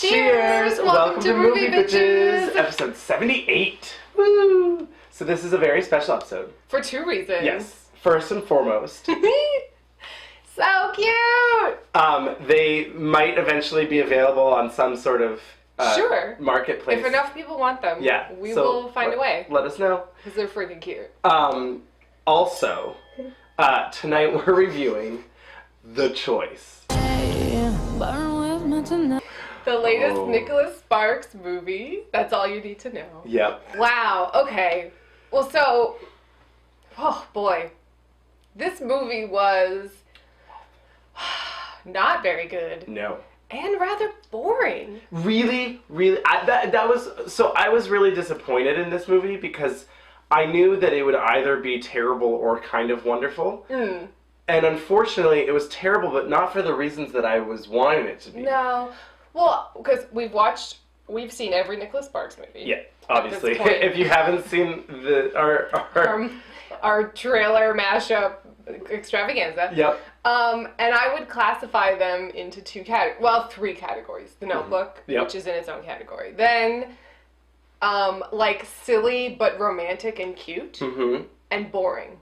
Cheers! Welcome to Movie Bitches! Episode 78. Woo! So this is a very special episode. For two reasons. Yes. First and foremost. So cute! They might eventually be available on some sort of sure. marketplace. If enough people want them, yeah, we will find a way. Let us know. Because they're freaking cute. Also, tonight we're Reviewing The Choice. The latest Nicholas Sparks movie. That's all you need to know. Yep. Wow, okay. Well, so, oh boy. This movie was not very good. No. And rather boring. Really, I was really disappointed in this movie because I knew that it would either be terrible or kind of wonderful. And unfortunately, it was terrible, but not for the reasons that I was wanting it to be. No. Well, because we've seen every Nicholas Sparks movie. Yeah, obviously. If you haven't seen our trailer mashup extravaganza. Yep. And I would classify them into three categories. The Notebook, which is in its own category. Then, like silly but romantic and cute, and boring.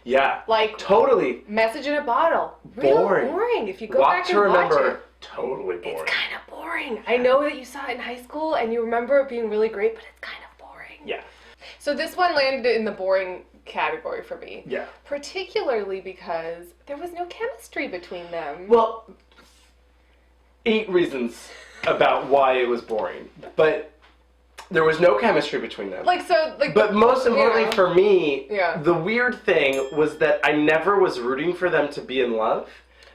Yeah. Like totally. Message in a Bottle. Boring. Real boring. If you go back and watch it. Totally boring. It's kind of boring. I know that you saw it in high school and you remember it being really great, but it's kind of boring. Yeah. So this one landed in the boring category for me. Yeah. Particularly because there was no chemistry between them. Well, 8 reasons about why it was boring, but there was no chemistry between them. But most importantly for me, the weird thing was that I never was rooting for them to be in love.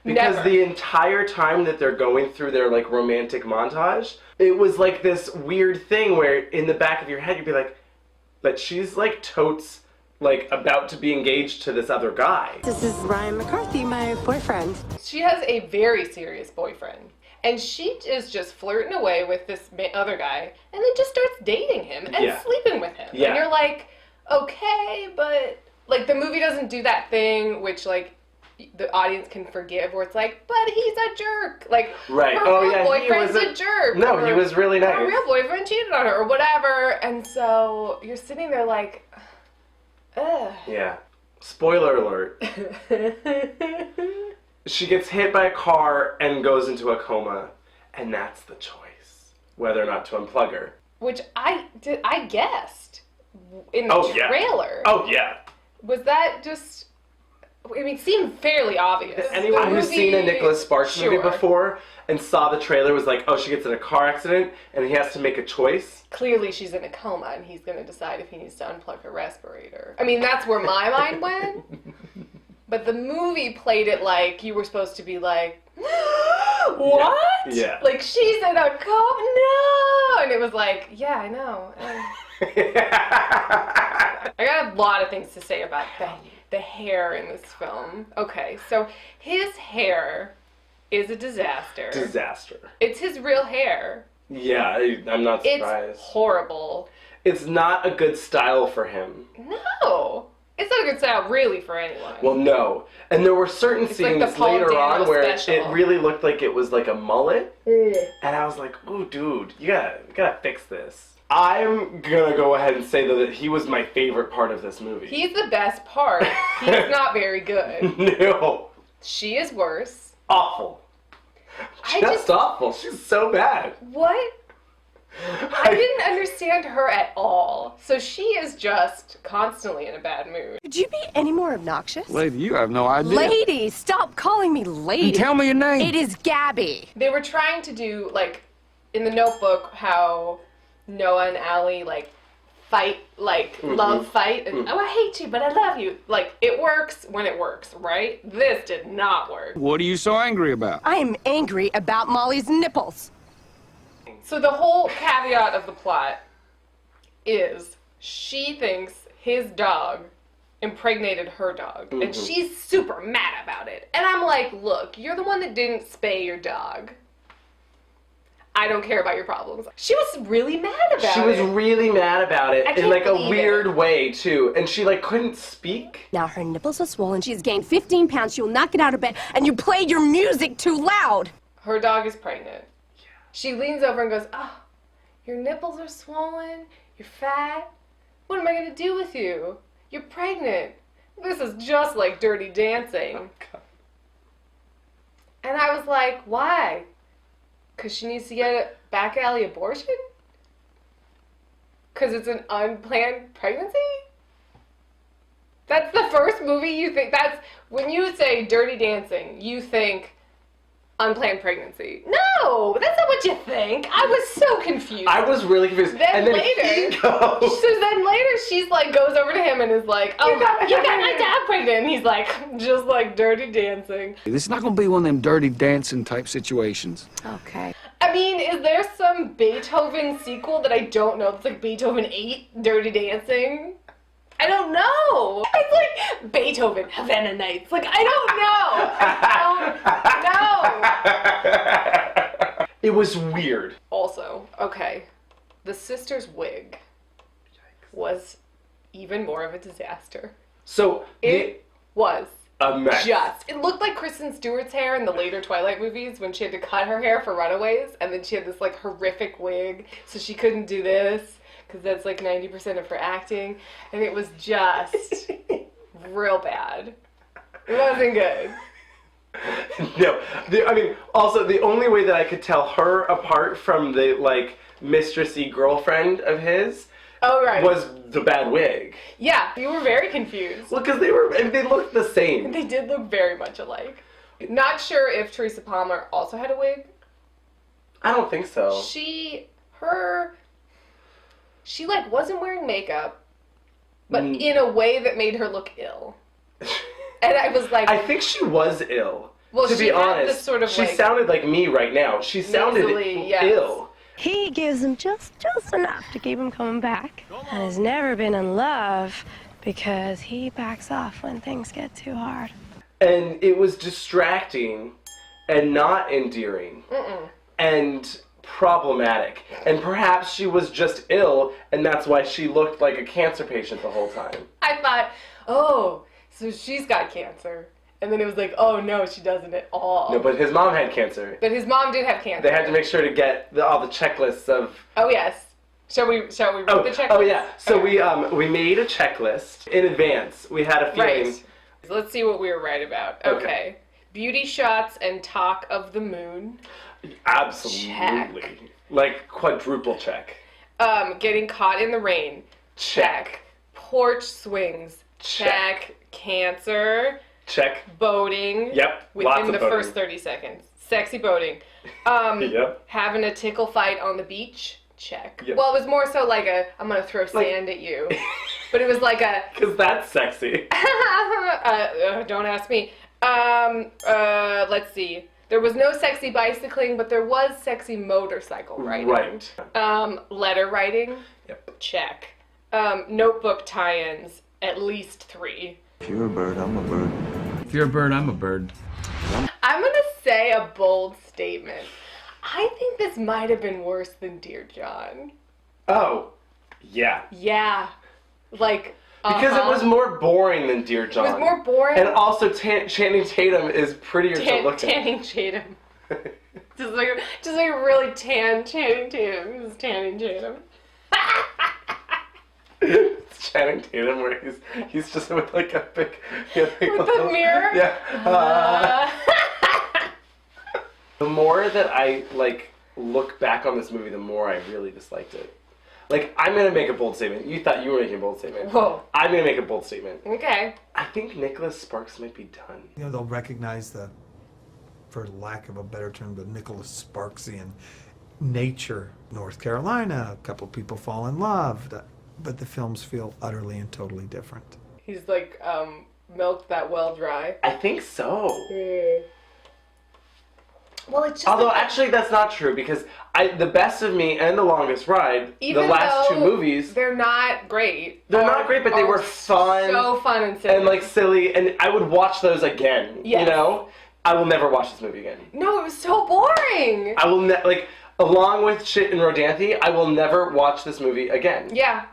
Because the entire time that they're going through their, like, romantic montage, it was, like, this weird thing where in the back of your head you'd be like, but she's, like, totes, like, about to be engaged to this other guy. This is Ryan McCarthy, my boyfriend. She has a very serious boyfriend. And she is just flirting away with this other guy and then just starts dating him and sleeping with him. Yeah. And you're like, okay, but, like, the movie doesn't do that thing which, like, the audience can forgive, where it's like, but he's a jerk. Like, her real boyfriend's a jerk. No, he was really nice. Her real boyfriend cheated on her, or whatever. And so you're sitting there like, ugh. Yeah. Spoiler alert. She gets hit by a car and goes into a coma, and that's the choice, whether or not to unplug her. Which I guessed in the trailer. Oh, yeah. Was that just... I mean, it seemed fairly obvious. Anyone who's seen a Nicholas Sparks movie before and saw the trailer was like, oh, she gets in a car accident and he has to make a choice. Clearly she's in a coma and he's going to decide if he needs to unplug her respirator. I mean, that's where my mind went. But the movie played it like you were supposed to be like, what? Yeah. Like, she's in a coma? No! And it was like, yeah, I know. I got a lot of things to say about the hair in this film. Okay, so his hair is a disaster. It's his real hair. Yeah, I'm not surprised. It's horrible. It's not a good style for him. No. It's not a good style really for anyone. Well, no. And there were certain scenes like later on where special. it really looked like it was like a mullet. And I was like, ooh, dude, you gotta fix this. I'm gonna go ahead and say, though, that he was my favorite part of this movie. He's the best part. He's not very good. No. She is worse. Awful. Just awful. She's so bad. What? I didn't understand her at all. So she is just constantly in a bad mood. Could you be any more obnoxious? Lady, you have no idea. Lady, stop calling me lady. Tell me your name. It is Gabby. They were trying to do, like, in the Notebook, how Noah and Allie, like, fight, like, love fight. And, oh, I hate you, but I love you. Like, it works when it works, right? This did not work. What are you so angry about? I am angry about Molly's nipples. So the whole caveat of the plot is she thinks his dog impregnated her dog. And she's super mad about it. And I'm like, look, you're the one that didn't spay your dog. I don't care about your problems. She was really mad about it. She was really mad about it in like a weird way too. And she like couldn't speak. Now her nipples are swollen. She's gained 15 pounds. She will not get out of bed. And you play your music too loud. Her dog is pregnant. Yeah. She leans over and goes, "Oh, your nipples are swollen. You're fat. What am I going to do with you? You're pregnant. This is just like Dirty Dancing." Oh, God. And I was like, why? Because she needs to get a back alley abortion? Because it's an unplanned pregnancy? That's the first movie you think, that's, when you say Dirty Dancing, you think unplanned pregnancy. No, that's not what you think. I was so confused. I was really confused. Then later, he goes. so then later she's like, goes over to him and is like, "Oh, you got my dad pregnant." And he's like, just like Dirty Dancing. This is not going to be one of them Dirty Dancing type situations. Okay. I mean, is there some Beethoven sequel that I don't know? It's like Beethoven 8, Dirty Dancing. I don't know. It's like Beethoven, Havana Nights. Like, I don't know. It was weird. Also, okay, the sister's wig was even more of a disaster. So It was a mess. it looked like Kristen Stewart's hair in the later Twilight movies when she had to cut her hair for Runaways, and then she had this like horrific wig, so she couldn't do this because that's like 90% of her acting, and it was just real bad. It wasn't good. No, I mean, also the only way that I could tell her apart from the like mistressy girlfriend of his, Oh right, was the bad wig. yeah, you were very confused. Well, because they looked the same. They did look very much alike. Not sure if Teresa Palmer also had a wig. I don't think so. She like wasn't wearing makeup, but in a way that made her look ill. And I was like, I think she was ill. Well, to she be had honest, this sort of, she like, sounded like me right now. She sounded nasally, yes. ill. He gives him just enough to keep him coming back. And has never been in love because he backs off when things get too hard. And it was distracting and not endearing. And problematic. And perhaps she was just ill, and that's why she looked like a cancer patient the whole time. I thought, oh, so she's got cancer. And then it was like, oh no, she doesn't at all. No, but his mom had cancer. But his mom did have cancer. They had to make sure to get all the checklists of... Oh yes. Shall we read the checklist? Oh yeah. So Okay. we made a checklist in advance. We had a feeling. Right. Let's see what we were right about. Okay. Beauty shots and talk of the moon. Absolutely. Check. Like quadruple check. Getting caught in the rain. Check. Porch swings. Check. Cancer. Check. Boating. Yep. Within Lots of the boating. first 30 seconds. Sexy boating. Yep. Having a tickle fight on the beach. Check. Yep. Well, it was more so like I'm gonna throw sand at you. But it was like a... Because that's sexy. don't ask me. Let's see. There was no sexy bicycling, but there was sexy motorcycle riding. Right. Letter writing. Yep. Check. Notebook tie-ins. At least 3. If you're a bird, I'm a bird. If you're a bird, I'm a bird. I'm gonna say a bold statement. I think this might have been worse than Dear John. Oh. Yeah. Yeah. Like... Because it was more boring than Dear John. It was more boring. And also Channing Tatum is prettier to look at. Tanning Tatum. just like really tan Channing Tatum. This is Tanning Tatum. It's Channing Tatum where he's just with like a big... With the mirror? Yeah. The more that I like look back on this movie, the more I really disliked it. Like, I'm going to make a bold statement. You thought you were making a bold statement. Whoa. I'm going to make a bold statement. Okay. I think Nicholas Sparks might be done. You know, they'll recognize the, for lack of a better term, the Nicholas Sparksian nature. North Carolina, a couple people fall in love, but the films feel utterly and totally different. He's like, milked that well dry. I think so. Well, it's just... Although, actually, that's not true, because The Best of Me and The Longest Ride, Even the last though 2 movies... They're not great. They're not great, but they were fun. So fun and silly. And, like, silly, and I would watch those again, Yes. you know? I will never watch this movie again. No, it was so boring. I will along with shit in Rodanthe, I will never watch this movie again. Yeah.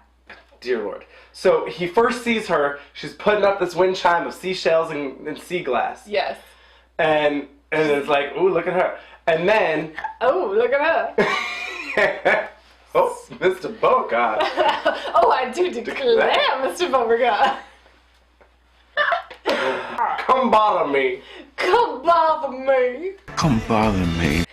Dear Lord. So, he first sees her, she's putting up this wind chime of seashells and sea glass. Yes. And And it's like, ooh, look at her. And then... Oh, look at her. Oh, Mr. Beauregard. Oh, I do declare, Mr. Beauregard. Come bother me. Come bother me. Come bother me.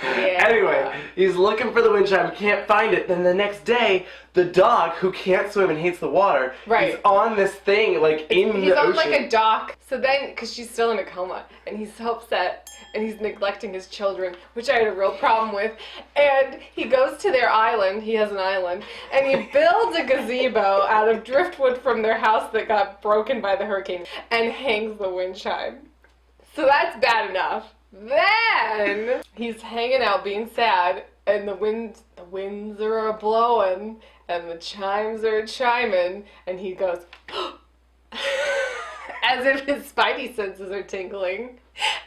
Yeah. Anyway, he's looking for the wind chime, can't find it. Then the next day, the dog, who can't swim and hates the water, is on this thing, like, in the ocean. He's on, like, a dock. So then, because she's still in a coma, and he's so upset, and he's neglecting his children, which I had a real problem with. And he goes to their island, he has an island, and he builds a gazebo out of driftwood from their house that got broken by the hurricane, and hangs the wind chime. So that's bad enough. Then he's hanging out being sad, and the winds are a-blowing, and the chimes are a-chiming, and he goes, as if his spidey senses are tingling,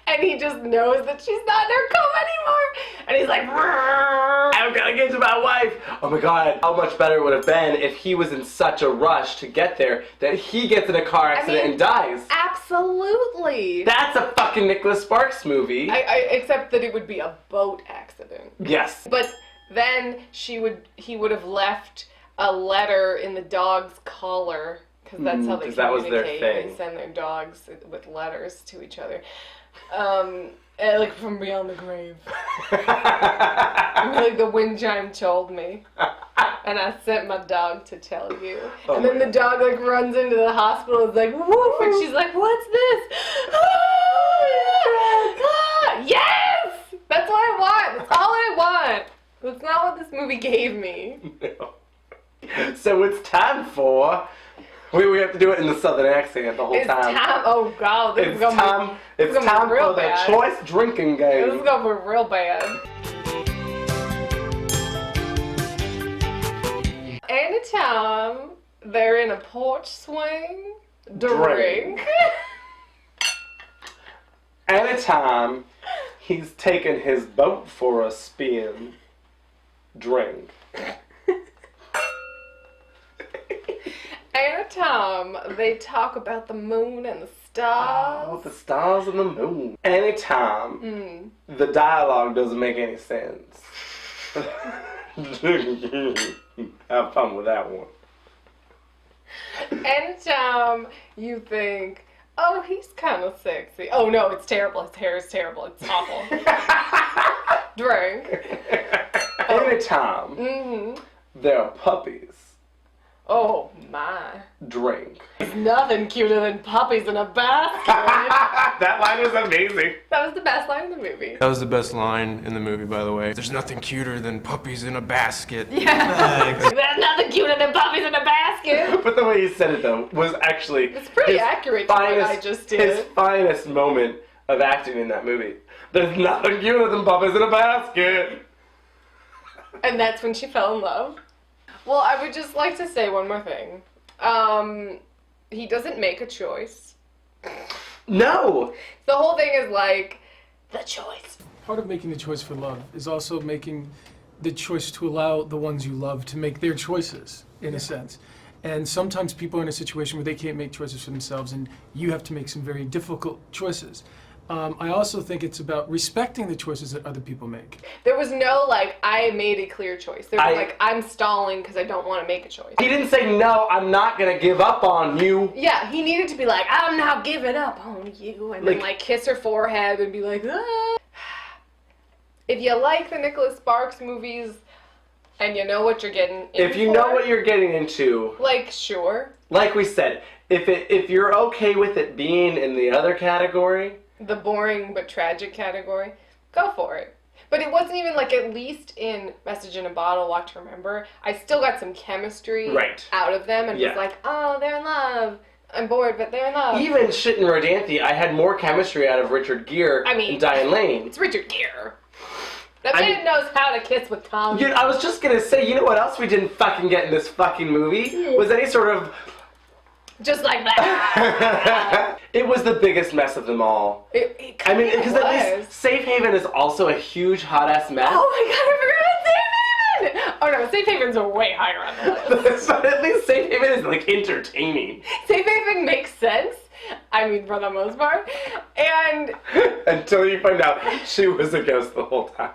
and he just knows that she's not in her coma anymore, and he's like, I'm gonna get to my wife. Oh my god, how much better it would have been if he was in such a rush to get there that he gets in a car accident and dies. Absolutely. That's a fucking Nicholas Sparks movie. Except that it would be a boat accident. Yes. But then he would have left a letter in the dog's collar, because that's how they communicate. That was their thing. They send their dogs with letters to each other. Like from beyond the grave. Like the wind chime told me. And I sent my dog to tell you. And then the dog like runs into the hospital, is like, woof, and she's like, what's this? Yes! That's what I want. That's all I want. That's not what this movie gave me. No. So it's time for... We have to do it in the southern accent the whole time. Oh god, this is gonna be It's time for the choice drinking game. This is gonna be real bad. Anytime they're in a porch swing, drink. Anytime he's taking his boat for a spin, drink. Anytime they talk about the moon and the stars. Oh, the stars and the moon. Anytime the dialogue doesn't make any sense. Have fun with that one. Anytime you think, oh, he's kind of sexy. Oh no, it's terrible. His hair is terrible. It's awful. Drink. Anytime there are puppies. Oh my. Drink. There's nothing cuter than puppies in a basket. That line was amazing. That was the best line in the movie. That was the best line in the movie, by the way. There's nothing cuter than puppies in a basket. Yeah. There's nothing cuter than puppies in a basket. But the way he said it, though, was actually... It's pretty accurate to what I just did. His finest moment of acting in that movie. There's nothing cuter than puppies in a basket. And that's when she fell in love. Well, I would just like to say one more thing. He doesn't make a choice. No! The whole thing is like, the choice. Part of making the choice for love is also making the choice to allow the ones you love to make their choices, in a sense. And sometimes people are in a situation where they can't make choices for themselves, and you have to make some very difficult choices. I also think it's about respecting the choices that other people make. There was no, like, I made a clear choice. There was like, I'm stalling because I don't want to make a choice. He didn't say, no, I'm not going to give up on you. Yeah, he needed to be like, I'm not giving up on you. And then, like, kiss her forehead and be like, ah. If you like the Nicholas Sparks movies and you know what you're getting into. If you know what you're getting into. Like, sure. Like we said, if you're okay with it being in the other category. The boring but tragic category, go for it. But it wasn't even like, at least in Message in a Bottle, Walk to Remember, I still got some chemistry out of them and was like, oh, they're in love. I'm bored, but they're in love. Even Shit and Rodanthe, I had more chemistry out of Richard Gere and Diane Lane. It's Richard Gere. That man knows how to kiss with tongue. I was just gonna say, you know what else we didn't fucking get in this fucking movie? Was any sort of... Just like that. It was the biggest mess of them all. It I mean, because at least Safe Haven is also a huge hot-ass mess. Oh my god, I forgot Safe Haven! Oh no, Safe Haven's a way higher on the list. But at least Safe Haven is, like, entertaining. Safe Haven makes sense I mean, for the most part. And until you find out she was a ghost the whole time.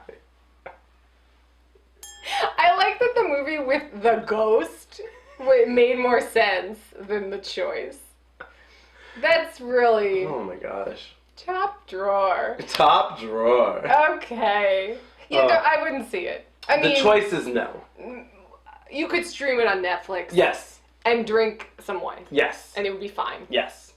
I like that the movie with the ghost made more sense than the choice. That's really... Oh my gosh. Top drawer. Top drawer. Okay. Yeah, no, I wouldn't see it. I mean... The choice is no. You could stream it on Netflix. Yes. And drink some wine. Yes. And it would be fine. Yes.